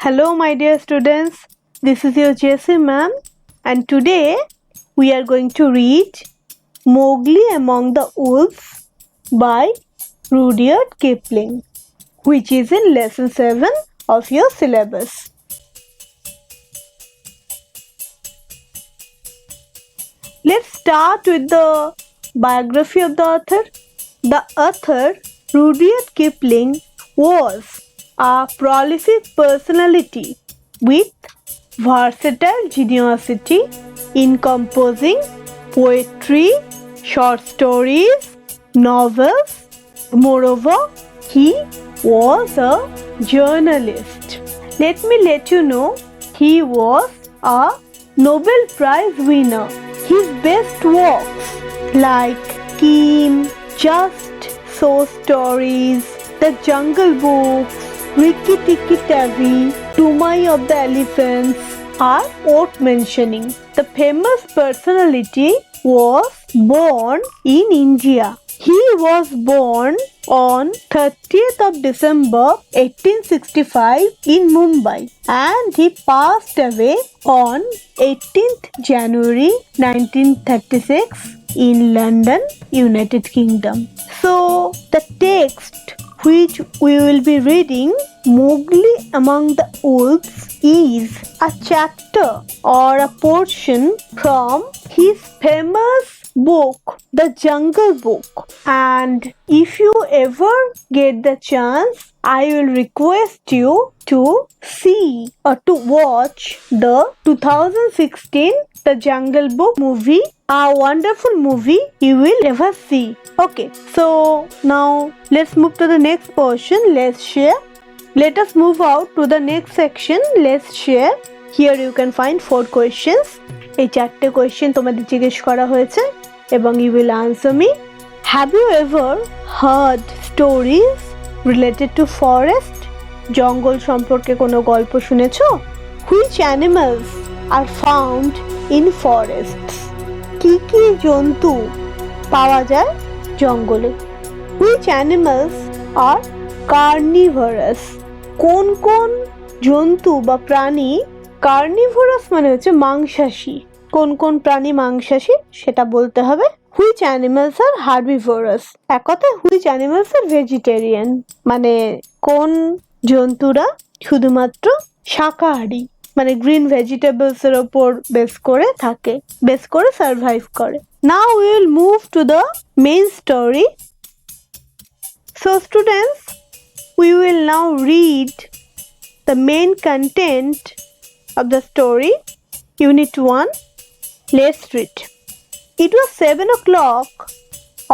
Hello, my dear students. This is your Jessie ma'am, and today we are going to read Mowgli Among the Wolves by Rudyard Kipling, which is in lesson 7 of your syllabus. Let's start with the biography of the author. The author, Rudyard Kipling, was a prolific personality with versatile geniusity in composing poetry, short stories, novels. Moreover, he was a journalist. Let me let you know, he was a Nobel Prize winner. His best works like Kim, Just So Stories, The Jungle Books, Rikki Tikki Tavi, Tumai of the Elephants are worth mentioning. The famous personality was born in India. He was born on 30th of December 1865 in Mumbai and he passed away on 18th January 1936 in London, United Kingdom. So the text which we will be reading, Mowgli Among the Wolves, is a chapter or a portion from his famous book, The Jungle Book. And if you ever get the chance, I will request you to see or to watch the 2016 The Jungle Book movie, a wonderful movie you will ever see. Okay, so now let's move to the next portion. Let's share. Let us move out to the next section. Let's share. Here you can find 4 questions. এই 4টে question তোমাদের জিজ্ঞেস করা হয়েছে এবং you will answer me. Have you ever heard stories related to forest? জঙ্গল সম্পর্কে কোনো গল্প শুনেছো? Which animals are found in forests? কি কি জন্তু পাওয়া যায় জঙ্গলে? Which animals are carnivorous? কোন কোন জন্তু বা প্রাণী carnivorous মানে হচ্ছে মাংসাশী? কোন কোন প্রাণী মাংসাশী সেটা বলতে হবে। Which animals are herbivorous? এক কথায় which animals are vegetarian? মানে কোন জন্তুরা শুধুমাত্র শাকাহারী, মানে গ্রিন ভেজিটেবলস এর উপর বেস করে থাকে, বেস করে সার্ভাইভ করে। Now we will move to the main story. So students, we will now read the main content of the story. Unit 1. Let's read. It was 7 o'clock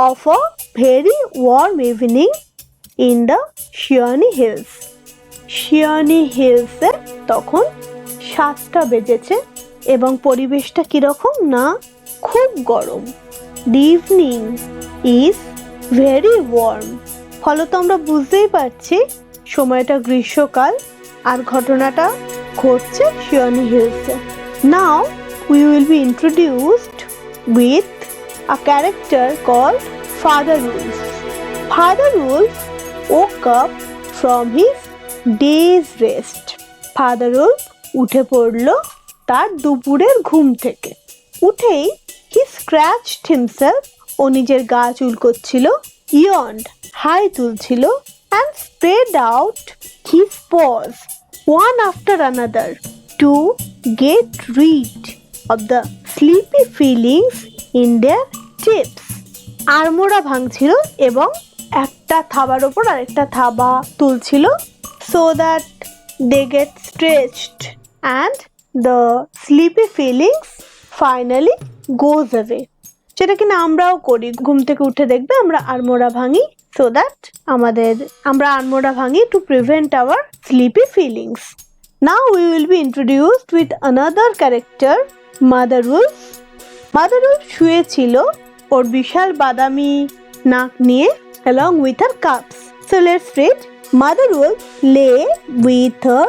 of a very warm evening in the Shiani Hills. Shiani Hills এ তখন 7টা বেজেছে এবং পরিবেশটা কিরকম না খুব গরম। The evening is very warm. ফলত আমরা বুঝতেই পারছি সময়টা গ্রীষ্মকাল আর ঘটনাটা ঘটছে শিয়ানি হিলসে। Now we will be introduced with a character called Father Wolf. Father Wolf woke up from his day's rest. Father Wolf উঠে পড়ল তার দুপুরের ঘুম থেকে। উঠেই he scratched himself, ও নিজের গা চুলকোচ্ছিল, yawned, হাই তুলছিল, and spread out his paws one after another to get rid of the sleepy feelings in their tips. আড়মোড়া ভাঙছিল এবং একটা থাবার ওপর আরেকটা থাবা তুলছিল so that they get stretched and the sleepy feelings finally goes away. যেটা কিনা আমরাও করি, ঘুম থেকে উঠে দেখবে আমরা আড়মোড়া ভাঙি so that আমরা আড়মোড়া ভাঙি to prevent our sleepy feelings. Now we will be introduced with another character, Mother Wolf. Mother Wolf শুয়ে ছিল ওর বিশাল বাদামি নাক নিয়ে along with her cubs. So let's read. Mother Wolf lay with her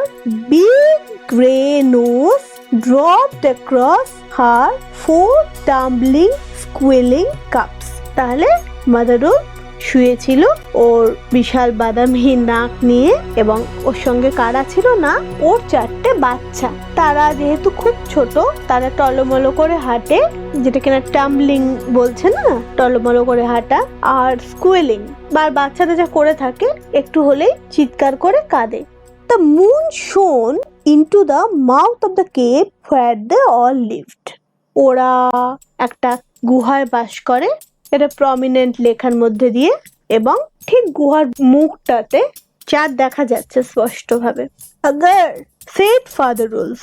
big grey nose dropped across her 4 tumbling squealing cubs. তাহলে Mother Wolf শুয়েছিল ওর বিশাল বাদামি নাক নিয়ে, এবং ওর সঙ্গে কারা ছিল না, ওর 4টে বাচ্চা। তারা যেহেতু খুব ছোট, তারা টলমলো করে হাঁটে, যেটা কিনা টাম্বলিং বলছে না, টলমলো করে হাঁটা, আর স্কুয়েলিং বা বাচ্চারা যা করে থাকে, একটু হলেই চিৎকার করে কাঁদে। The moon shone into the mouth of the cave where they all lived. ওরা একটা গুহায় বাস করে, এটা প্রমিনেন্ট লেখার মধ্যে দিয়ে, এবং ঠিক গুহার মুখটাতে চাঁদ দেখা যাচ্ছে স্পষ্টভাবে। Agar, said Father Wolf,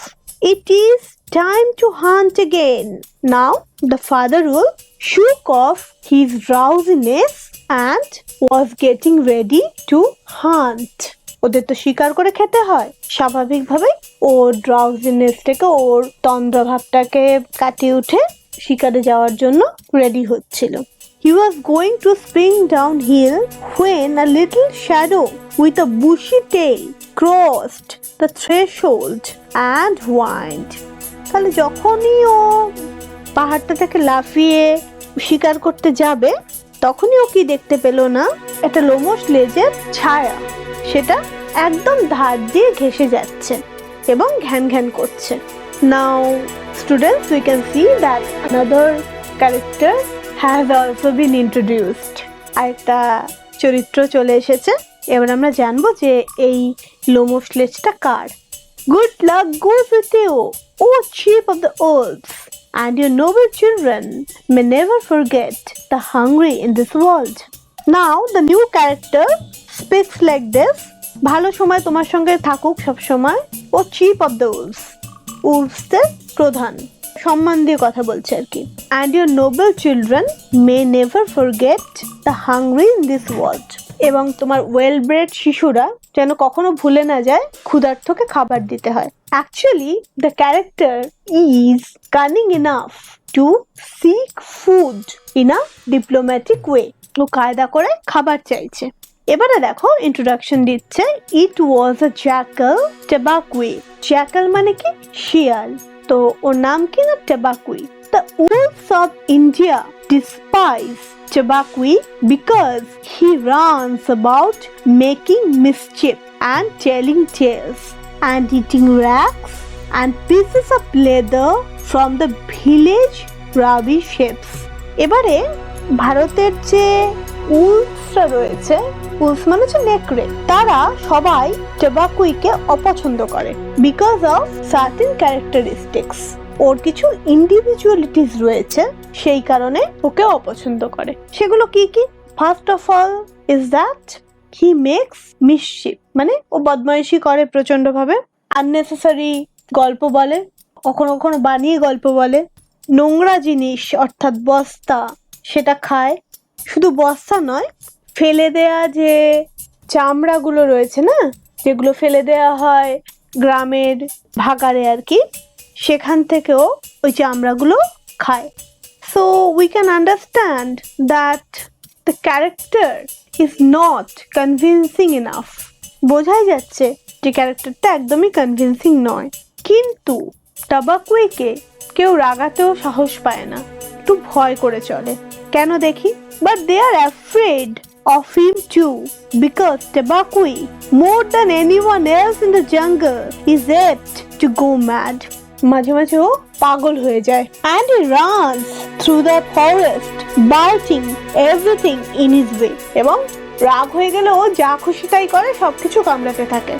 it is time to hunt again. Now the Father Wolf shook off his drowsiness and was getting ready to hunt. ওদের তো শিকার করে খেতে হয়, স্বাভাবিকভাবে ওর ড্রাউজিনেসটাকে, ওর তন্দ্রাভাবটাকে কাটিয়ে উঠে শিকারে যাওয়ার জন্য রেডি হচ্ছিল। He was going to spring downhill when a little shadow with a bushy tail crossed the threshold and whined. তাহলে যখনই ও পাহাড়টা থেকে লাফিয়ে শিকার করতে যাবে, তখনই ও কি দেখতে পেল না, একটা লোমশ লেজের ছায়া, সেটা একদম ধার দিয়ে ঘেঁষে যাচ্ছে এবং ঘ্যান ঘ্যান করছে। Now students, we can see that another character has also been introduced. আরেকটা চরিত্র চলে এসেছে। এবার আমরা জানবো যে এই লোমশ লেজটা কার। Good luck goes with you, O chief of the wolves, and your noble children may never forget the hungry in this world. Now the new character speaks like this. ভালো সময় তোমার সঙ্গে থাকুক সব সময়, ও চিফ অফ দ্য উলফস, উলফসদের প্রধান, সম্মান দিয়ে কথা বলছে আর কি। And your noble children may never forget the hungry in this world. এবং তোমার ওয়েল ব্রেড শিশুরা যেন কখনো ভুলে না যায় ক্ষুধার্তকে খাবার দিতে হয়। Actually the character is cunning enough to seek food in a diplomatic way. ও কায়দা করে খাবার চাইছে। এবারে দেখো ইন্ট্রোডাকশন দিচ্ছে। It was a jackal tabaqui. jackal মানে কি? শিয়াল। তো ওর নাম কি না? tabaqui. The wolves of India despise tabaqui because he runs about making mischief and telling tales and eating rags and pieces of leather from the village rubbish heaps. এবারে ভারতের যে উলফসরা রয়েছে, উলফ মানে হচ্ছে নেকড়ে, তারা সবাই টেবাকুইকে অপছন্দ করে বিকজ অফ সার্টেন ক্যারেক্টারিস্টিক্স। ওর কিছু ইন্ডিভিজুয়ালিটিস রয়েছে, সেই কারণে ওকে অপছন্দ করে। সেগুলো কি কি? First of all is that he makes mischief, মানে ও বদমাইশি করে প্রচন্ড ভাবে, আননেসেসারি গল্প বলে, কখনো কখনো বানিয়ে গল্প বলে, নোংরা জিনিস অর্থাৎ বস্তা সেটা খায়। শুধু বস্তা নয়, ফেলে দেয়া যে চামড়াগুলো রয়েছে না, যেগুলো ফেলে দেয়া হয় গ্রামের ভাগাড়ে আর কি, সেখান থেকেও ওই চামড়াগুলো খায়। So we can understand that the character is not convincing enough. বোঝাই যাচ্ছে যে ক্যারেক্টারটা একদমই কনভিনসিং নয়। কিন্তু টাবাকুইকে কেউ রাগাতেও সাহস পায় না, একটু ভয় করে চলে। কেন দেখি? But they are afraid of him too, because Tabaqui, more than anyone else in the jungle, is apt to go mad. মাঝে মাঝে ও পাগল হয়ে যায়। And he runs through the forest, biting everything in his way. এবং রাগ হয়ে গেলে ও যা খুশি তাই করে, সবকিছু কামড়াতে থাকে।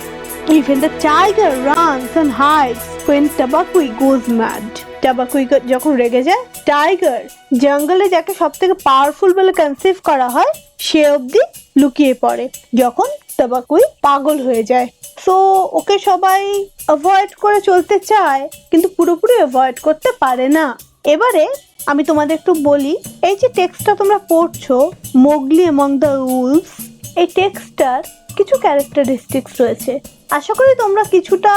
Even the tiger runs and hides when Tabaqui goes mad. টাবাকুই যখন রেগে যায়, টাইগার, জঙ্গলে যাকে সব থেকে পাওয়ারফুল বলে কনসিভ করা হয়, সে অবধি লুকিয়ে পড়ে যখন টাবাকুই পাগল হয়ে যায়। সো ওকে সবাই অ্যাভয়েড করে চলতে চায়, কিন্তু পুরোপুরি অ্যাভয়েড করতে পারে না। এবারে আমি তোমাদের একটু বলি, এই যে টেক্সটটা তোমরা পড়ছো, মোগলি অ্যামং দ্য উলফস, এই টেক্সটটার কিছু ক্যারেক্টারিস্টিক্স রয়েছে। আশা করি তোমরা কিছুটা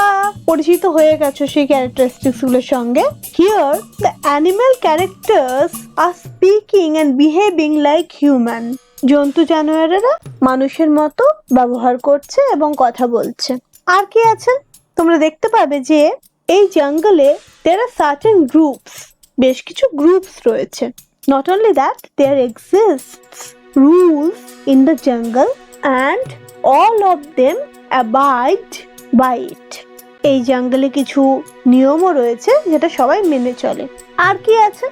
পরিচিত হয়ে গেছো সেই ক্যারেক্টারিস্টিক্স গুলোর সঙ্গে। Here the animal characters are speaking and behaving like human. জন্তু জানোয়ারেরা মানুষের মতো ব্যবহার করছে এবং কথা বলছে। আর কি আছে? তোমরা দেখতে পাবে যে এই জঙ্গলে there are certain groups, বেশ কিছু গ্রুপস রয়েছে। Not only that, there exists rules in the jungle and all of them abide by it. এই জঙ্গলে কিছু নিয়মও রয়েছে যেটা সবাই মেনে চলে। আর কি আছে?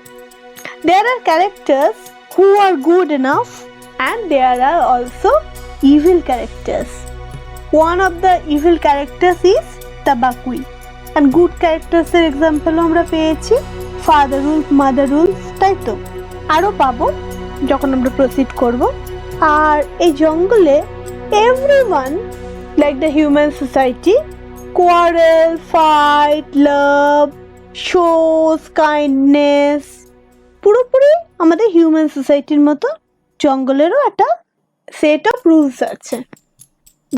There are characters who are good enough and there are also evil characters. One of the evil characters is Tabaqui. And good characters এর example আমরা পেয়েছি Father Wolf, Mother Wolf, তাই তো? আরও পাবো যখন আমরা proceed করব। আর এই জঙ্গলে everyone like the human society quarrel, fight, love, shows kindness, পুরোপুরি আমাদের হিউম্যান সোসাইটির মতো জঙ্গলেরও একটা সেট অফ রুলস আছে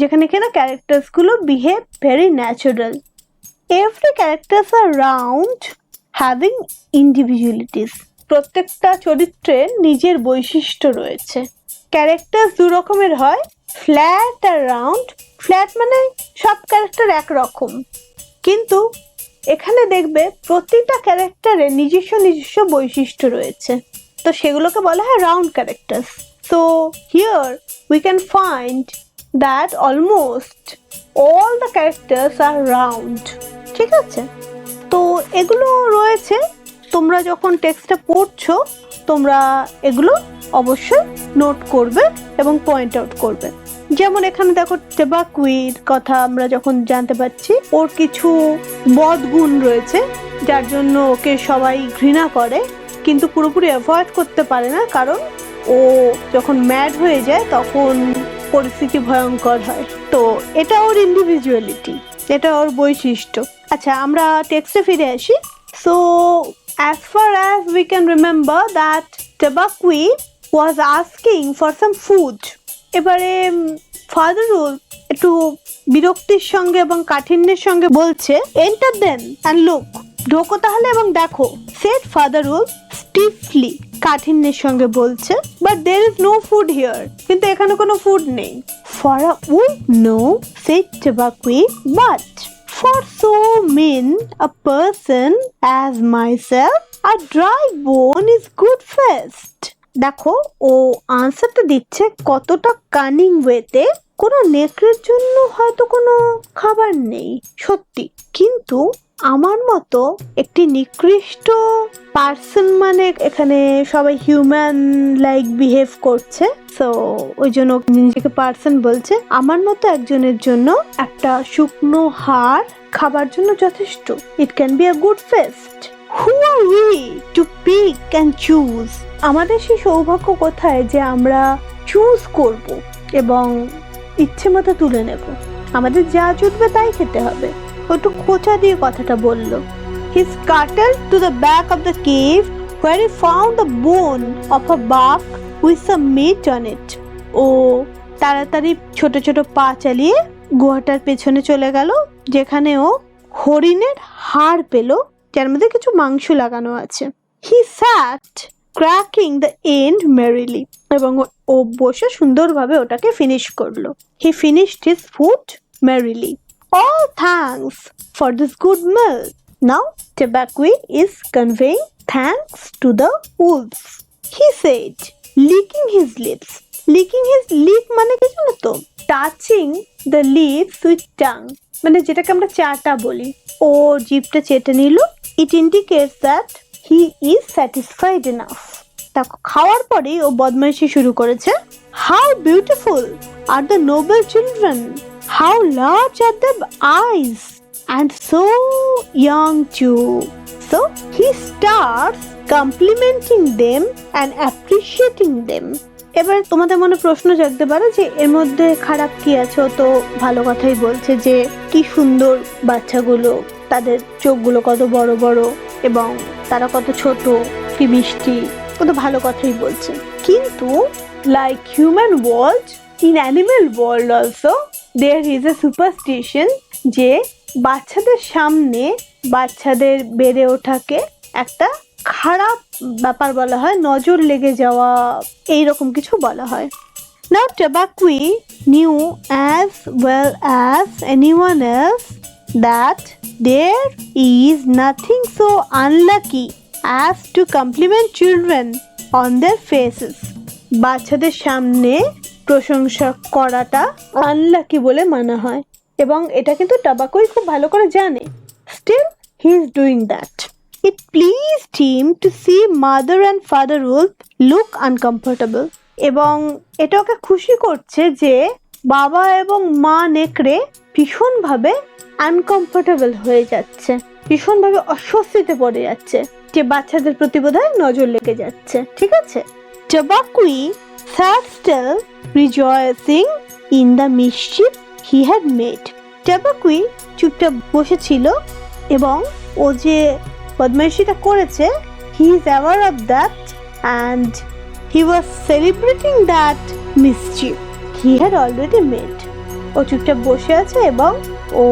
যেখানে কিনা ক্যারেক্টার্স গুলো behave very natural. Every characters are round having individualities. প্রত্যেকটা চরিত্রের নিজের বৈশিষ্ট্য রয়েছে। ক্যারেক্টার্স দু রকমের হয়, ফ্ল্যাট আর রাউন্ড। ফ্ল্যাট মানে সব ক্যারেক্টার একরকম, কিন্তু এখানে দেখবে প্রতিটা ক্যারেক্টারের নিজস্ব নিজস্ব বৈশিষ্ট্য রয়েছে, তো সেগুলোকে বলা হয় round characters. So here we can find that almost all the characters are round. ঠিক আছে, তো এগুলো রয়েছে। তোমরা যখন টেক্সটটা পড়ছো তোমরা এগুলো অবশ্যই নোট করবে এবং পয়েন্ট আউট করবে। যেমন এখানে দেখো টেবাকুইর কথা আমরা যখন জানতে পারছি, ওর কিছু বদগুণ রয়েছে যার জন্য ওকে সবাই ঘৃণা করে, কিন্তু পুরোপুরি অ্যাভয়েড করতে পারে না, কারণ ও যখন ম্যাড হয়ে যায় তখন পরিস্থিতি ভয়ঙ্কর হয়। তো এটা ওর ইন্ডিভিজুয়ালিটি, এটা ওর বৈশিষ্ট্য। আচ্ছা, আমরা টেক্সটে ফিরে আসি। So as far as we can remember that Tabaqui was asking for some food. এবারে ফাদার রুল একটু বিরক্তির সঙ্গে এবং কাঠিন্যের সঙ্গে বলছে, এন্টার দেন অ্যান্ড লুক, ঢোকো তাহলে এবং দেখো। সেড ফাদার রুল স্টিফলি, কাঠিন্যের সঙ্গে বলছে, but there is no food here, কিন্তু এখানে কোনো ফুড নেই। For a wolf no, said Tabaqui, but for so mean a person as myself, a dry bone is good first. দেখো ও আনসারটা দিচ্ছে কতটা কানিং ওয়েতে। কোনো নেকড়ের জন্য হয়তো কোনো খাবার নেই সত্যি, কিন্তু আমার মতো একটি নিকৃষ্ট পার্সন, মানে এখানে সবাই হিউম্যান লাইক বিহেভ করছে, সো ওই জন্য নিজেকে পার্সন বলছে। আমার মতো একজনের জন্য একটা শুকনো হাড় খাবার জন্য যথেষ্ট। It can be a good fest. Who are we to pick and choose? আমাদের সেই সৌভাগ্য কোথায় যে আমরা চুজ করব এবং ইচ্ছে মতো তুলে নেব। আমাদের যা জুটবে তাই খেতে হবে। একটু খোঁচা দিয়ে কথাটা বলল। He scuttled to the back of the cave where he found the bone of a buck with some meat on it. ও তাড়াতাড়ি ছোট ছোট পা চালিয়ে গুহাটার পেছনে চলে গেল, যেখানে ও হরিণের হাড় পেল যার মধ্যে কিছু মাংস লাগানো আছে। He sat cracking the end merrily, এবং ও বসে সুন্দরভাবে ওটাকে ফিনিশ করলো। He finished his food merrily. All thanks for this good meal. Now Tabaqui is conveying thanks to the wolves. He said, licking his lips. Licking his lip মানে কি জানো তো? Touching the lips with tongue, মানে যেটাকে আমরা চাটা বলি। ও জিভটা চেটে নিল। It indicates that he is satisfied enough. দেখো খাওয়ার পরেই ও বদমাইশি শুরু করেছে। How beautiful are the noble children! How large are their eyes! And so young too. So he starts complimenting them and appreciating them. এবার তোমাদের মনে প্রশ্ন জাগতে পারে যে এর মধ্যে খারাপ কি আছে? ও তো ভালো কথাই বলছে যে কি সুন্দর বাচ্চাগুলো, তাদের চোখগুলো কত বড় বড় এবং তারা কত ছোট, কি মিষ্টি, ও তো ভালো কথাই বলছে। কিন্তু like human world, in animal world also there is a superstition, যে বাচ্চাদের সামনে বাচ্চাদের বেড়ে ওঠাকে একটা খারাপ ব্যাপার বলা হয়, নজর লেগে যাওয়া, এইরকম কিছু বলা হয়। Now Tabaqui knew as well as anyone else that there is nothing so unlucky as to compliment children on their faces. বাচ্চাদের সামনে প্রশংসা করাটা আনলাকি বলে মানা হয়, এবং এটা কিন্তু টাবাকুই খুব ভালো করে জানে। Still he is doing that. It pleased him to see mother and father wolf look uncomfortable. এবং এটা ওকে খুশি করছে যে বাবা এবং মা নেকড়ে ভীষণভাবে আনকমফোর্টেবল হয়ে যাচ্ছে, ভীষণভাবে অস্বস্তিতে পড়ে যাচ্ছে, যে বাচ্চাদের প্রতি বোধহয় নজর লেগে যাচ্ছে। ঠিক আছে? Tabaqui sat still, rejoicing in the mischief he had made. Tabaqui চুপচাপ বসেছিল এবং ও যে বদমাইশিটা করেছে, he is aware of that and he was celebrating that mischief he had already made. ও চুপচাপ বসে আছে এবং ও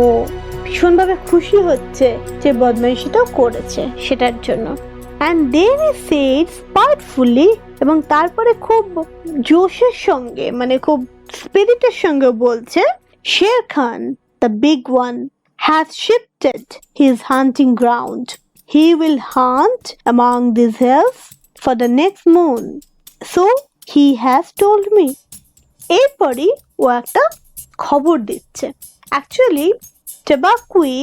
ভীষণভাবে খুশি হচ্ছে যে বদমাইশিটাও করেছে সেটার জন্য। And then he said spitefully, এবং তারপরে খুব জোশের সঙ্গে, মানে খুব স্পিরিটের সঙ্গে বলছে, Sher Khan, the big one, has shifted his hunting ground. He will hunt among these hills for the next moon. So he has told me. এরপরই ও একটা খবর দিচ্ছে। Actually, Tabaqui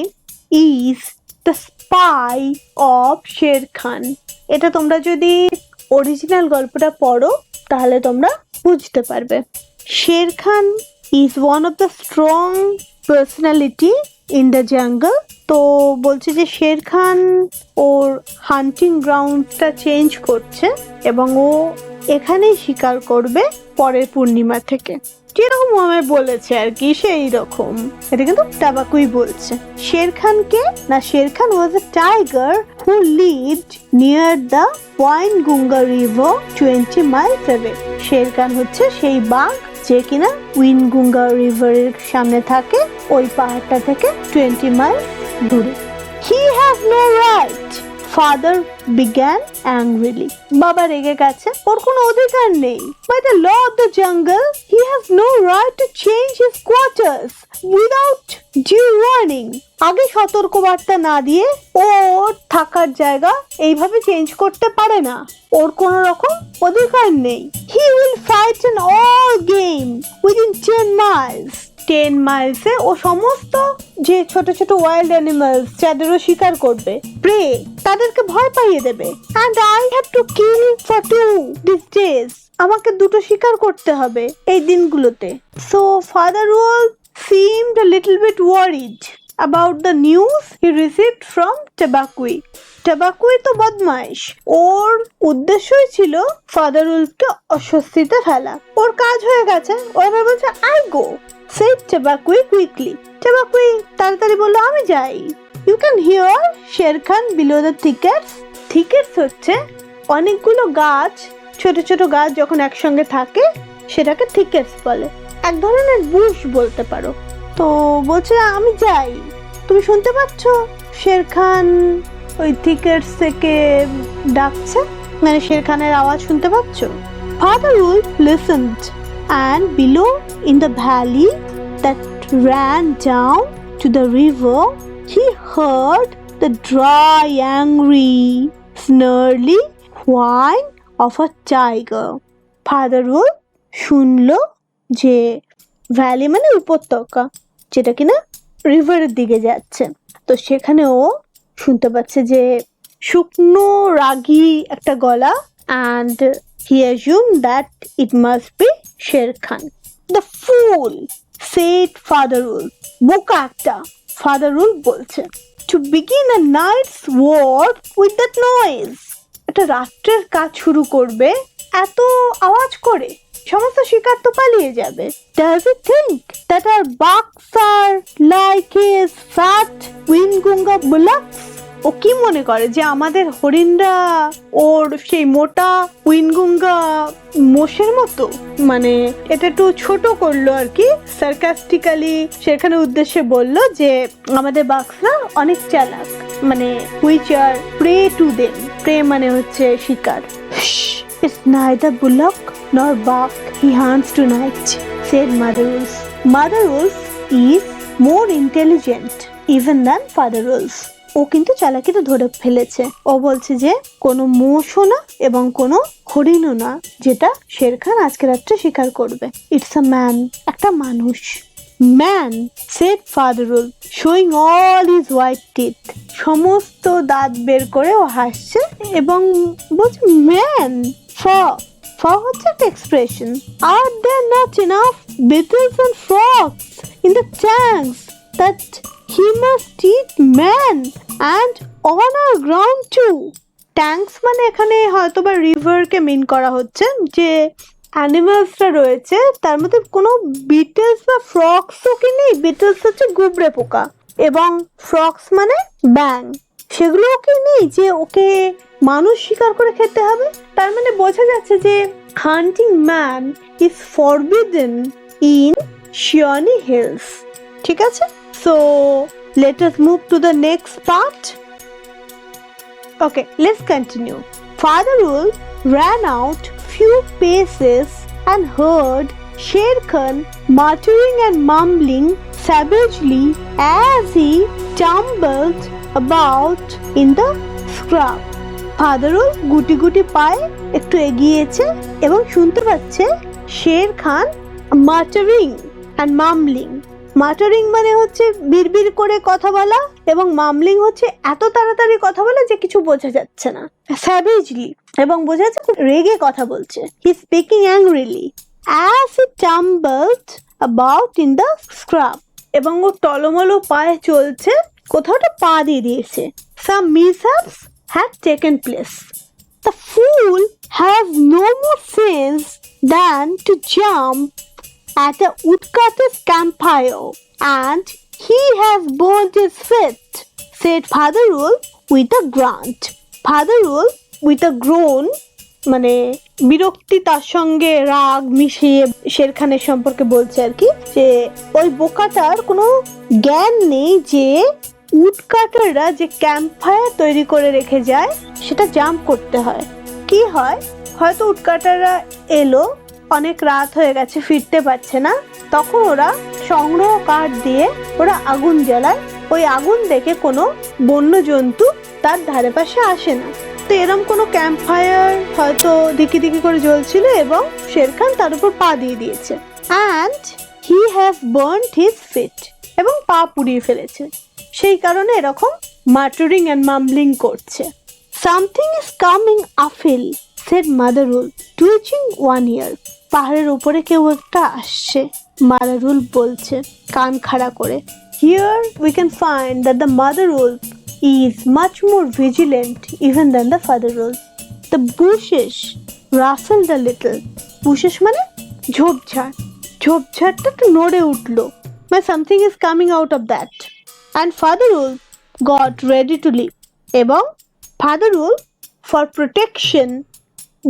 is the spy of Sher Khan. এটা তোমরা যদি original গল্পটা পড়ো তাহলে তোমরা বুঝতে পারবে। Sher Khan is one of the strong personality in the jungle. তো বলছে যে শের খান ওর হান্টিং গ্রাউন্ডটা চেঞ্জ করছে এবং ও এখানেই শিকার করবে পরের পূর্ণিমা থেকে, যেরকম আমায় বলেছে আর কি সেই রকম। এটা কিন্তু টাবাকুই বলছে। শের খানকে না, Shere Khan was a tiger who lived near the Waingunga river 20 miles away. Shere Khan হচ্ছে সেই বাঘ যে কিনা উইনগুঙ্গা রিভারের সামনে থাকে, ওই পাহাড়টা থেকে 20 miles দূরে। He has no right, father began angrily. বাবা রেগে গেছে, ওর কোনো অধিকার নেই। By the law of the jungle, he has no right to change his quarters without due warning. আগে সতর্কবার্তা না দিয়ে ও ওর থাকার জায়গা এইভাবে চেঞ্জ করতে পারে না, ওর কোনো রকম অধিকার নেই। He will frighten all game within 10 miles. 10 miles ও সমস্ত যে ছোট ছোট ওয়াইল্ড অ্যানিমালস যাদেরও শিকার করবে, প্রে, তাদেরকে ভয় পাইয়ে দেবে। And I have to kill for 2 these days. আমাকে দুটো শিকার করতে হবে এই দিনগুলোতে। So father wolf seemed a little bit worried about the news he received from Tabaqui. Tabaqui তো বদমাইশ, ওর উদ্দেশ্যই ছিল ফাদার উলফকে অস্বস্তিতে ফেলা। ওর কাজ হয়ে গেছে, ও এবার বলছে I go. Said Tabaqui quickly. Tabaqui তাড়াতাড়ি বলল, আমি যাই। You can hear Sher Khan below the thickets. Thickets হচ্ছে অনেকগুলো গাছ, ছোট ছোট গাছ যখন একসঙ্গে থাকে সেটাকে thickets বলে, এক ধরনের বুশ বলতে পারো। তো বলছে আমি যাই, তুমি শুনতে পাচ্ছ শের খান ওই thickets থেকে ডাকছে, মানে শের খানের আওয়াজ শুনতে পাচ্ছ? Father Wolf listened, and below in the valley that ran down to the river, he heard the dry, angry, snarly whine of a tiger. Father Wolf শুনলো যে ভ্যালি মানে উপত্যকা, যেটা কিনা রিভারের দিকে যাচ্ছে, তো সেখানে ও শুনতে পাচ্ছে যে শুকনো রাগী একটা গলা, and he assumed that it must be Sher Khan. The fool, said Father Wolf. বোকা একটা, Father Wolf বলছে, to begin a night's work with that noise. একটা রাত্রের কাজ শুরু করবে এত আওয়াজ করে, সমস্ত শিকার তো পালিয়ে যাবে। Does he think that our bucks are like his fat Wingunga bullocks? ও কি মনে করে যে আমাদের হরিণরা ওর সেই মোটা উইনগুঙ্গা মোষের মতো? মানে এটা একটু ছোট করলো আর কি, সার্কাস্টিক্যালি সেখানে উদ্দেশ্যে বলল যে আমাদের বাঘরা অনেক চালাক, মানে which are prey to them. prey মানে হচ্ছে শিকার। It's neither bullock nor buck he hunts tonight, said Mother Wolf. Mother Wolf is more intelligent even than Father Wolf. ও কিন্তু চালাকিটা ধরে ফেলেছে। ও বলছে যে কোনো মোষও না এবং কোনো হরিণও না, যেটা শের খান আজকে রাত্রে শিকার করবে। ইটস আ ম্যান, একটা মানুষ। Man, said father wolf, showing all his white teeth. সমস্ত দাঁত বের করে ও হাসছে এবং বলছে ম্যান, হচ্ছে একটা expression. Are there not enough beetles and frogs in the tanks that he must eat man and on our ground too. Tanks মানে এখানে হয়তো বা রিভারকে মিন করা হচ্ছে, যে অ্যানিমালসটা রয়েছে তার মধ্যে কোনো বিটেলস বা ফ্রগসও কি নেই। বিটেলস হচ্ছে গুবরে পোকা এবং ফ্রগস মানে ব্যাং, সেগুলোও কি নেই যে ওকে মানুষ শিকার করে খেতে হবে। তার মানে বোঝা যাচ্ছে যে hunting man is forbidden in Seeonee hills. ঠিক আছে, so let us move to the next part. Okay, let's continue. Father Wolf ran out few paces and heard Sher Khan muttering and mumbling savagely as he tumbled about in the scrub. Father Wolf গুটি গুটি পায়ে একটু এগিয়েছে এবং শুনতে পাচ্ছে Sher Khan muttering and mumbling. মাটারিং মানে হচ্ছে বিড়বিড় করে কথা বলা এবং মামলিং হচ্ছে এত তাড়াতাড়ি কথা বলা যে কিছু বোঝা যাচ্ছে না। স্যাভেজলি, এবং বোঝা যাচ্ছে খুব রেগে কথা বলছে। He speaking angrily as he tumbled about in the scrub, এবং ও টলমলো পায়ে চলছে, কোথাওটা পা দিয়ে দিয়েছে। Some mishaps had taken place. The fool has no more sense than to jump at a woodcutter's campfire, and he has burnt his feet, said Father Wolf with a grunt. Father Wolf with a groan, মানে বিরক্তি তার সঙ্গে রাগ মিশিয়ে শের খানের সম্পর্কে বলছে আর কি, যে ওই বোকাটার কোনো জ্ঞান নেই যে উডকাটাররা যে ক্যাম্প ফায়ার তৈরি করে রেখে যায় সেটা জাম্প করতে হয়। কি হয়, হয়তো উডকাটাররা এলো, অনেক রাত হয়ে গেছে, ফিরতে পারছে না, তখন ওরা সংগ্রহ কাঠ দিয়ে ওরা আগুন জ্বালায়। ওই আগুন দেখে কোনো বন্য জন্তু তার ধারে পাশে আসে না। তো এরম কোনো ক্যাম্প ফায়ার হয়তো দিকি দিকি করে জ্বলছিল এবং শের খান তার উপর পা দিয়ে দিয়েছে। And he has burned his fit, এবং পা পুড়িয়ে ফেলেছে। সেই কারণে এরকম মাটারিং অ্যান্ড মামলিং করছে। Something is coming awful, said Mother Wolf, twitching one ear. পাহাড়ের উপরে কেউ একটা আসছে, Mother Wolf বলছে কান খাড়া করে। Here we can find that the Mother Wolf is much more vigilant even than the Father Wolf. The bushes rustled a little. Bushes মানে ঝোপঝাড়, ঝোপঝাড়টা একটু নড়ে উঠলো, মানে something is coming out of that. And Father Wolf got ready to leap, এবং Father Wolf for protection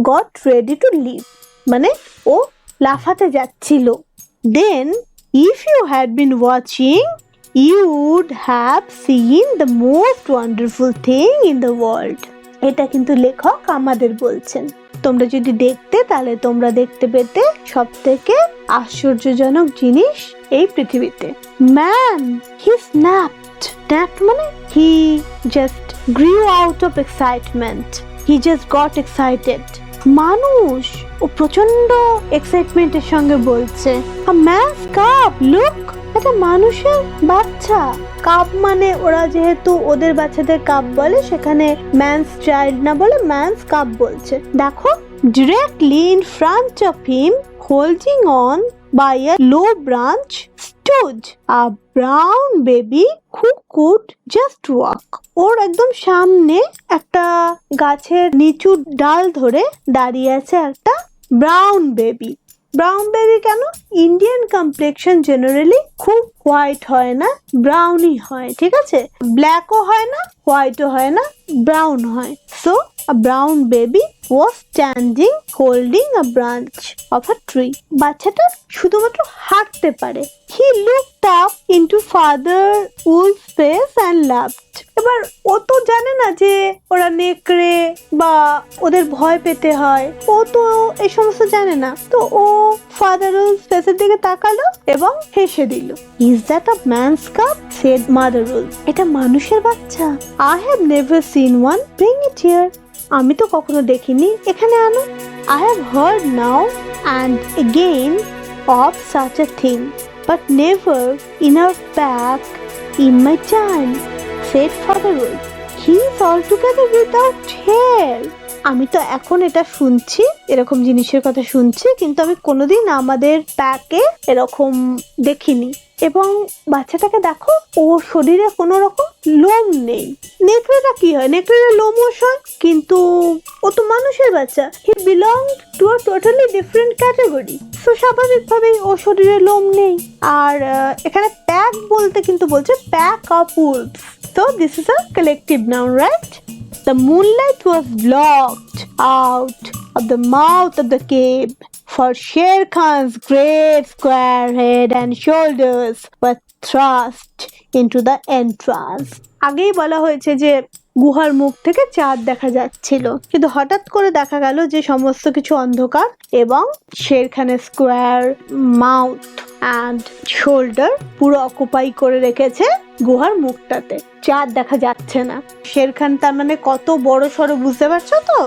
got ready to leap, মানে ও লাফাতে যাচ্ছিল। Then if you had been watching, you would have seen the most wonderful thing in the world. এটা কিন্তু লেখক আমাদের বলছেন, তোমরা যদি দেখতে তাহলে তোমরা দেখতে পেতে সব থেকে আশ্চর্যজনক জিনিস এই পৃথিবীতে। Man, he snapped. Snapped মানে he just grew out of excitement. He just got excited. মানুষ ও প্রচন্ড এক্সাইটমেন্টের সঙ্গে বলছে, a man's cub, look, এটা মানুষের বাচ্চা। কাব মানে ওরা যেহেতু ওদের বাচ্চাদের কাব বলে, সেখানে ম্যানস চাইল্ড না বলে ম্যানস কাব বলছে। দেখো, directly in front of him, holding on by a low branch, stood a brown baby who could just walk. ওর একদম সামনে একটা গাছের নিচু ডাল ধরে দাঁড়িয়ে আছে একটা ব্রাউন বেবি। ব্রাউন বেবি কেন? ইন্ডিয়ান কমপ্লেক্সন জেনারেলি খুব হোয়াইট হয় না, ব্রাউনই হয়, ঠিক আছে? ব্ল্যাকও হয় না, হোয়াইটও হয় না, ব্রাউন হয়। So a brown baby was standing holding a branch of a tree. বাচ্চাটা শুধুমাত্র হাঁটতে পারে। He looked up into Father Wolf's face and laughed. এবার ও তো জানে না যে ওরা নেকড়ে বা ওদের ভয় পেতে হয়, ও তো এই সমস্ত জানে না। তো ও Father Wolf's ফেসের দিকে তাকালো এবং হেসে দিল। Is that a man's cub? said Mother Wolf. এটা মানুষের বাচ্চা? I have never seen one. Bring it here. আমি তো কখনো দেখিনি, এখানে আনো। I have heard now and again of such a thing, but never in our pack in my time, said Father Wolf. He is altogether without hair. আমি তো এখন এটা শুনছি, এরকম জিনিসের কথা শুনছি, কিন্তু আমি কোনোদিন আমাদের প্যাকে এরকম দেখিনি। এবং বাচ্চাটাকে দেখো, ওর শরীরে কোনো রকম লোম নেই। নেকড়েটা কি হয়, নেকড়েটা লোমশ হয়, কিন্তু ও তো মানুষের বাচ্চা। He belong to a totally different category. তো স্বাভাবিকভাবেই ওর শরীরে লোম নেই। আর এখানে প্যাক বলতে কিন্তু বলছে pack of wolves. So this is a collective noun, right? The moonlight was blocked out of the mouth of the cave, for Sher Khan's great square head and shoulders were thrust into the entrance. আগেই বলা হয়েছে যে গুহার মুখ থেকে চাঁদ দেখা যাচ্ছিল, কিন্তু হঠাৎ করে দেখা গেল যে সমস্ত কিছু অন্ধকার এবং শের খানের স্কোয়ার মাউথ অ্যান্ড শোল্ডার পুরো অকুপাই করে রেখেছে গুহার মুখটাতে। চাঁদ দেখা যাচ্ছে না। শের খান তার মানে কত বড় সড়ো, বুঝতে পারছো তো?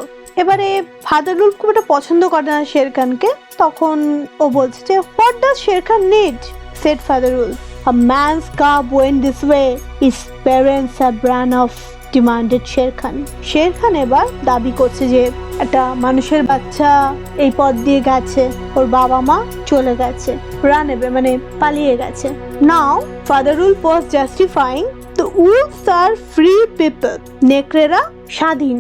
এবারে ফাদার উলফ খুব একটা পছন্দ করে না শের খানকে। তখন ও বলছে যে what does Shere Khan need, said Father Wolf. A man's cub went this way. His parents have run off, demanded Sher Khan. Sher Khan এবার দাবি করছে যে একটা মানুষের বাচ্চা এই পথ দিয়ে গেছে, ওর বাবা মা চলে গেছে, রান এবে মানে পালিয়ে গেছে। Now Father Wolf was justifying the wolves are free people. নেকড়েরা স্বাধীন।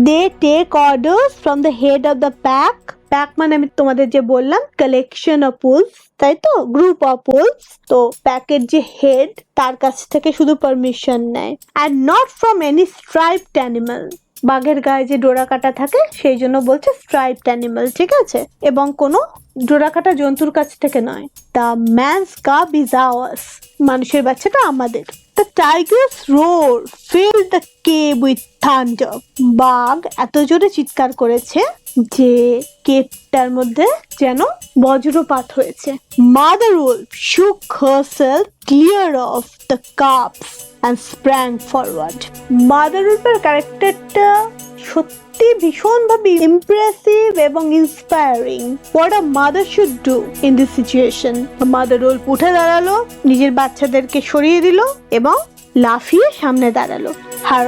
They take orders from the head of the pack. Pack মানে আমি তোমাদের যে বললাম কালেকশন অফ উলফ, তাই তো, গ্রুপ অফ উলফ। তো প্যাকের যে হেড তার কাছ থেকে শুধু পারমিশন নেয়। and not from any striped animal. বাঘের গায়ে যে ডোরা কাটা থাকে সেই জন্য বলছে স্ট্রাইপড অ্যানিমাল, ঠিক আছে, এবং কোনো ডোরা কাটা জন্তুর কাছ থেকে নয়। The man's cub is ours, মানুষের বাচ্চাটা আমাদের। The tiger's roar filled the cave with thunder. বাঘ এত জোরে চিৎকার করেছে যে কেভটার মধ্যে যেন বজ্রপাত হয়েছে। Mother Wolf shook herself clear of the cubs and sprang forward. Mother Wolfের ক্যারেক্টারটা সত্যি ভীষণভাবে ইমপ্রেসিভ এবং inspiring. What a mother should do in this situation. Mother Wolf উঠে দাঁড়ালো, নিজের বাচ্চাদেরকে সরিয়ে দিল এবং লাফিয়ে সামনে দাঁড়ালো। Her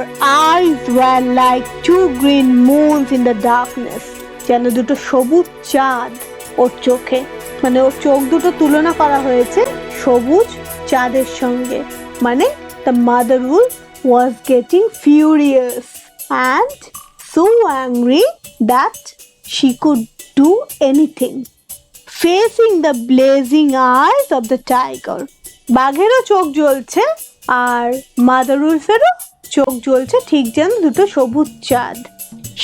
eyes were like two green moons in the darkness. যেন দুটো সবুজ চাঁদ ওর চোখে, মানে ওর চোখ দুটো তুলনা করা হয়েছে সবুজ চাঁদের সঙ্গে। মানে the mother wolf was getting furious and so angry that she could do anything. Facing the blazing eyes of the tiger. বাঘেরও চোখ জ্বলছে আর মাদার উলফেরও চোখ জ্বলছে, ঠিক যেন দুটো সবুজ চাঁদ।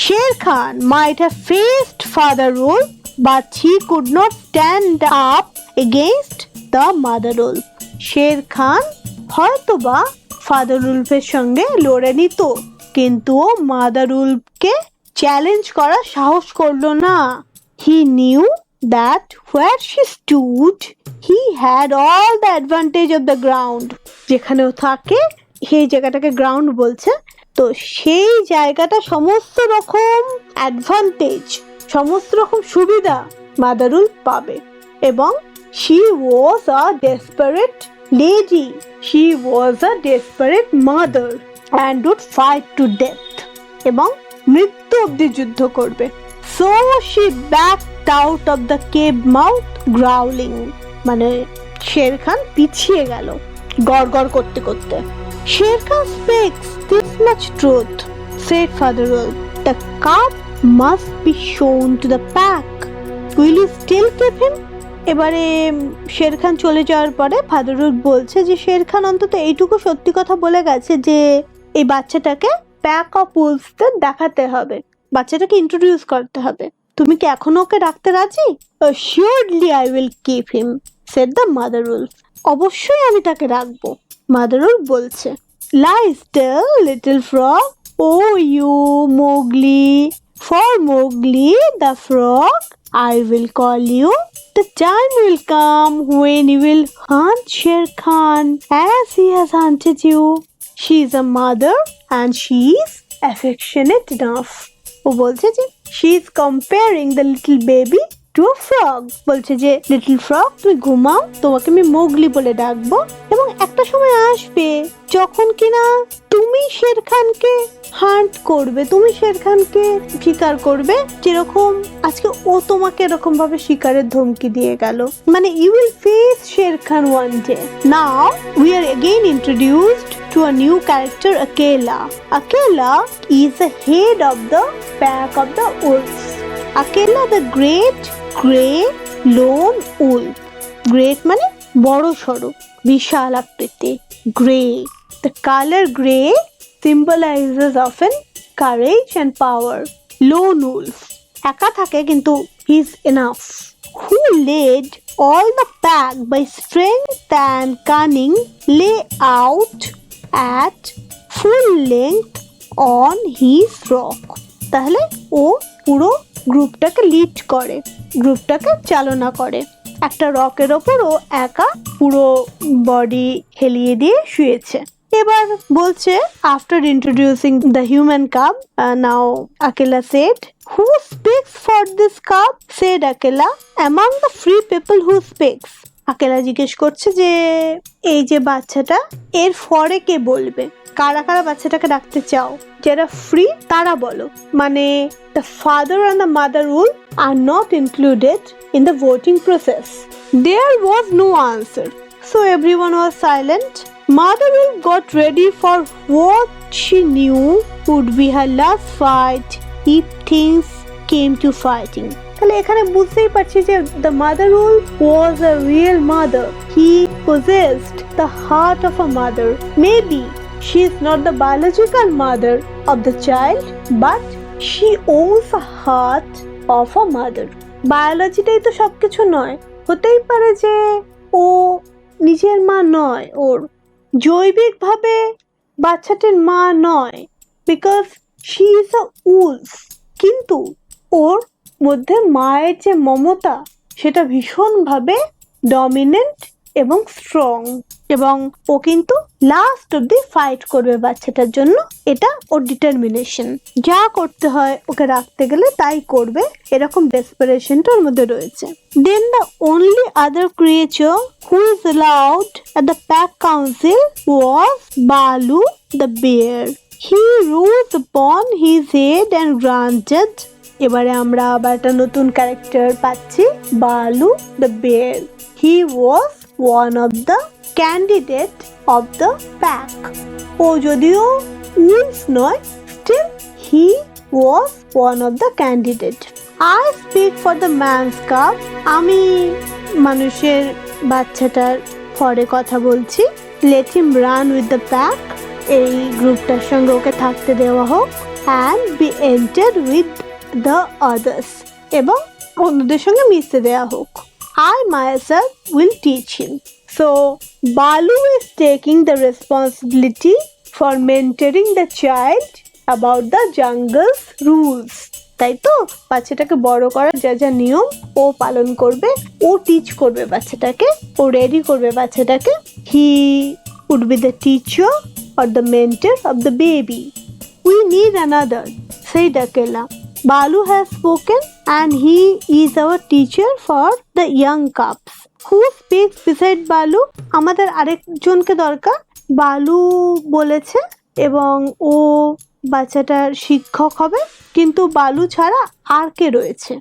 Sher Khan might have faced Father Wolf, but he could not stand up against the Mother Wolf. Sher Khan হয়তোবা ফাদার উলফের সঙ্গে লড়ে নিত, কিন্তু ও মাদার উলফকে চ্যালেঞ্জ করার সাহস করলো না। He knew that where she stood, he had all the advantage of the ground. যেখানে ও থাকে সেই জায়গাটাকে গ্রাউন্ড বলছে, তো সেই জায়গাটা সমস্ত রকম অ্যাডভান্টেজ, সমস্ত রকম সুবিধা মাদার উলফ পাবে। এবং she was a desperate lady, she was a desperate mother and would fight to death, এবং মৃত্যু অবধি যুদ্ধ করবে। So she backed out of the cave mouth growling. মানে শের খান পিছিয়ে গেল গড় গড় করতে করতে। Sher Khan speaks this much truth, said Father Wolf. The cub must be shown to the pack. Will you still keep him? এবারে শের খান চলে যাওয়ার পরে ফাদার উলফ বলছে যে শের খান অন্তত এইটুকু সত্যি কথা বলে গেছে যে এই বাচ্চাটাকে প্যাক অফ উলফসদের দেখাতে হবে, বাচ্চাটাকে ইন্ট্রোডিউস করতে হবে। তুমি কি এখনো ওকে রাখতে রাজি? Assuredly I will keep him, said the mother wolf. অবশ্যই আমি তাকে রাখবো, মাদার উলফ বলছে। Lie still, little frog. Oh, you Mowgli. For Mowgli the frog, I will call you. The time will come when you will hunt Sher Khan as he has hunted you. She is a mother and she is affectionate enough. ও বলছে যে she is comparing the little baby to a frog, বলছে যে little frog তুমি ঘুমাও, তোমাকে আমি Mowgli বলে ডাকবো, এবং একটা সময় আসবে যখন কিনা তুমি শের খানকে হান্ট করবে, তুমি শের খানকে শিকার করবে, যেরকম আজকে ও তোমাকে এরকম ভাবে শিকারের ধমকি দিয়ে গেল। মানে you will face Shere Khan one day. Now we are again introduced to a new character, Akela. Akela is the head of the pack of the wolves. Akela the great grey lone wolf. Great মানে বড় সড়ো, বিশাল আকৃতি। Grey. The color grey symbolizes often courage and power. Lone wolf. একা থাকে কিন্তু he is enough. Who led all the pack by strength and cunning, lay out at full length on his rock. তাহলে ও পুরো গ্রুপটাকে lead করে, গ্রুপটাকে চালনা করে। একটা রকের ওপর ও একা পুরো বডি হেলিয়ে দিয়ে শুয়েছে। এবার বলছে after introducing the human cub, now Akela said, who speaks for this cub? Said Akela, among the free people who speaks. আকেলা জিজ্ঞেস করছে যে এই যে বাচ্চাটা, এর ফরে কে বলবে, কারা কারা বাচ্চাটাকে ডাকতে চাও, যারা ফ্রি তারা বলো। মানে the father and the mother wolf are not included in the voting process. There was no answer, so everyone was silent. Mother wolf got ready for what she knew would be her last fight if things came to fighting. তাহলে এখানে বুঝতেই পারছি যে the mother wolf was a real mother. He possessed the heart of a mother. Maybe she is not the biological mother of the child, but she owns the heart of a mother. বায়োলজিটাই তো সবকিছু নয়, হতেই পারে যে ও নিজের মা নয়, ওর জৈবিকভাবে বাচ্চাটির মা নয়, because she is a Wolf, কিন্তু ওর মধ্যে মায়ের যে মমতা সেটা ভীষণভাবে ডমিনেন্ট এবং স্ট্রং, এবং ও কিন্তু লাস্ট অব্দি ফাইট করবে বাচ্চাটার জন্য। এটা ওর ডিটারমিনেশন, যা করতে হয় ওকে রাখতে গেলে তাই করবে, এরকম ডেসপারেশনটা ওর মধ্যে রয়েছে। Then the only other creature who is allowed at the pack council was Baloo the bear. He rose upon his head and grunted. এবারে আমরা আবার একটা নতুন ক্যারেক্টার পাচ্ছি, Baloo the bear. He was one of the candidate of the pack. ও যদিও wolf নয়, still he was one of the candidate. I speak for the man's cub. আমি মানুষের বাচ্চাটার ফরে কথা বলছি। Let him run with the pack. এই গ্রুপটার সঙ্গে ওকে থাকতে দেওয়া হোক। And be enter with the others, এবং অন্যদের সঙ্গে মিশতে দেওয়া হোক। I myself will teach him. So Balu is taking the responsibility for mentoring the child about the jungle's rules. তাই তো বাচ্চাটাকে বড় করার যা যা নিয়ম ও পালন করবে, ও টিচ করবে বাচ্চাটাকে, ও রেডি করবে বাচ্চাটাকে। He would be the teacher or the mentor of the baby. We need another, said Akela. Balu has spoken and he is our teacher for the young cubs. Who speaks beside Balu? আমাদের আরেকজনকে দরকার। বালু বলেছে এবং ও বাচ্চাটার শিক্ষক হবে, কিন্তু বালু ছাড়া আর কে রয়েছে?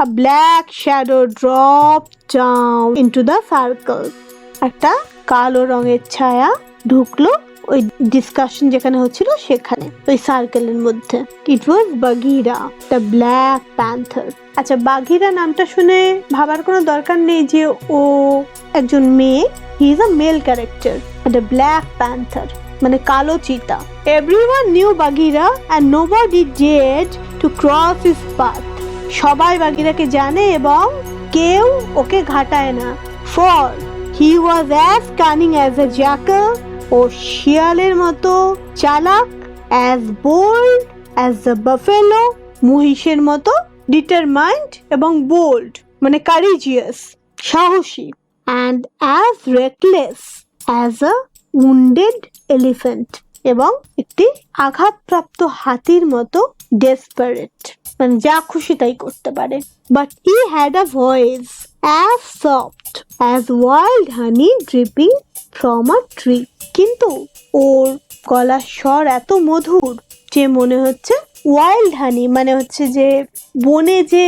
A black shadow dropped down into the circle. একটা কালো রঙের ছায়া ঢুকলো ওই ডিসকাশন যেখানে হচ্ছিল সেখানে, ওই সার্কেলের মধ্যে। ইট ওয়াজ বাঘিরা দ্য ব্ল্যাক প্যান্থার। আচ্ছা, বাঘিরা নামটা শুনে ভাবার কোনো দরকার নেই যে ও একজন মেয়ে। He is a male character. The black panther মানে কালো চিতা। Everyone knew Bagheera and nobody dared to cross his path. সবাই বাঘিরাকে জানে এবং কেউ ওকে ঘাটায় না। For he was as cunning as a jackal. ও শিয়ালের মতো চালাক, as bold as the buffalo, মহিষের মতো ডিটারমাইন্ড এবং বোল্ড মানে কারেজিয়াস, সাহসী, and as reckless as a wounded elephant. এবং একটি আঘাতপ্রাপ্ত হাতির মতো ডেসপারেট, মানে যা খুশি তাই করতে পারে। But he had a voice as soft as wild honey dripping from a tree. কিন্তু ওর গলার স্বর এত মধুর যে মনে হচ্ছে ওয়াইল্ড হানি, মানে হচ্ছে যে বনে যে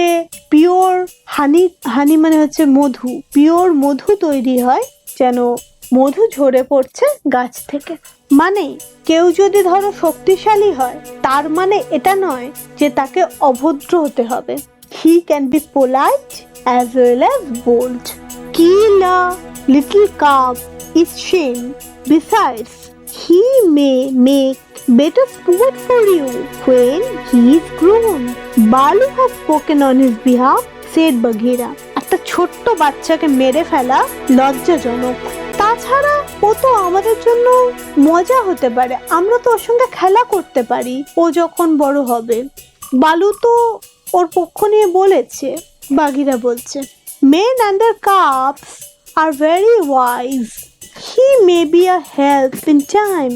পিওর হানি, হানি মানে হচ্ছে মধু, পিওর মধু তৈরি হয়, যেন মধু ঝরে পড়ছে গাছ থেকে। মানে কেউ যদি ধরো শক্তিশালী হয়, তার মানে এটা নয় যে তাকে অভদ্র হতে হবে। He can be polite as well as bold. Kill a little calf is shame. Besides, he may make better sport for you when he is grown. Balu has spoken on his behalf, said Bagheera. একটা ছোট্ট বাচ্চাকে মেরে ফেলা লজ্জাজনক। তাছাড়া ও তো আমাদের জন্য মজা হতে পারে, আমরা তো ওর সঙ্গে খেলা করতে পারি ও যখন বড় হবে। বালু তো ওর পক্ষ নিয়ে বলেছে, বাঘিরা বলছে। Men and their calves are very wise. He may be a help in time.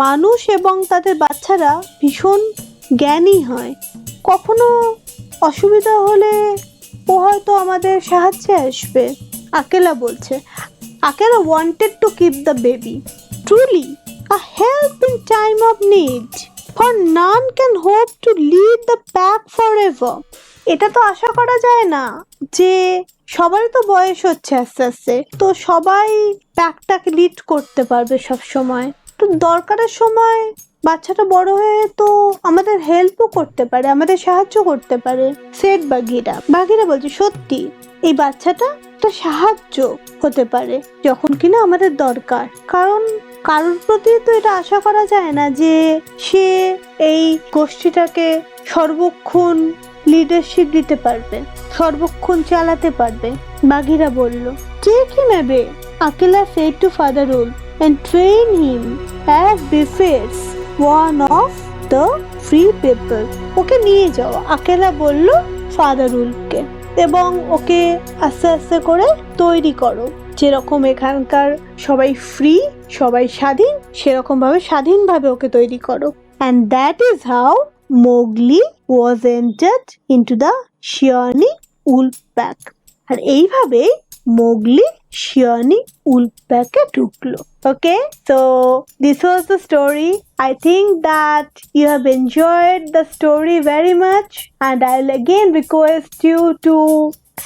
মানুষ এবং তাদের বাচ্চারা ভীষণ জ্ঞানী হয়, কখনো অসুবিধা হলে ও হয়তো আমাদের সাহায্যে আসবে। আকেলা বলছে, Akela wanted to keep the baby. Truly, a help in time of need. For none can hope to lead the pack forever. এটা তো আশা করা যায় না যে সবারই তো বয়স হচ্ছে আস্তে আস্তে, তো সবাই প্যাকটাকে লিড করতে পারবে সব সময়। তো দরকারের সময় বাচ্চাটা বড় হয়ে তো আমাদের হেল্পও করতে পারে, আমাদের সাহায্য করতে পারে। সেট বাঘিরা, বাঘিরা বলছে সত্যি এই বাচ্চাটা একটা সাহায্য হতে পারে যখন কিনা আমাদের দরকার। কারণ কারোর প্রতি তো এটা আশা করা যায় না যে সে এই গোষ্ঠীটাকে সর্বক্ষণ লিডারশিপ দিতে পারবে, সর্বক্ষণ চালাতে পারবে। বাঘিরা বলল, Take him away, Akela said to Fatherul, and train him as befits one of the free people. ওকে নিয়ে যাও, আকেলা বলল ফাদারুলকে, এবং ওকে আস্তে আস্তে করে তৈরি করো, যেরকম এখানকার সবাই ফ্রি, সবাই স্বাধীন, সেরকম ভাবে স্বাধীনভাবে ওকে তৈরি করো। And that is how Mowgli was entered into the Shawnee Wolf Pack. আর এইভাবে মোগলি শিয়ানি উল্ফ প্যাকে ঢুকলো। Okay, so this was the story. I think that you have enjoyed the story very much, and I'll again request you to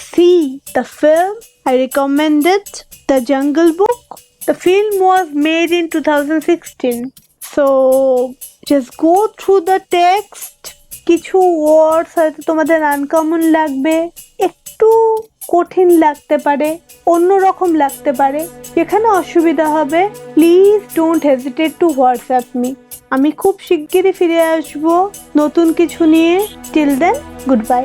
see the film. I recommend it, The Jungle Book. The film was made in 2016. So just go through the text. কিছু ওয়ার্ডস হয়তো তোমাদের uncommon লাগবে, একটু কঠিন লাগতে পারে, অন্যরকম লাগতে পারে। যেখানে অসুবিধা হবে please don't hesitate to WhatsApp me. আমি খুব শিগগিরই ফিরে আসবো নতুন কিছু নিয়ে। Till then, good bye.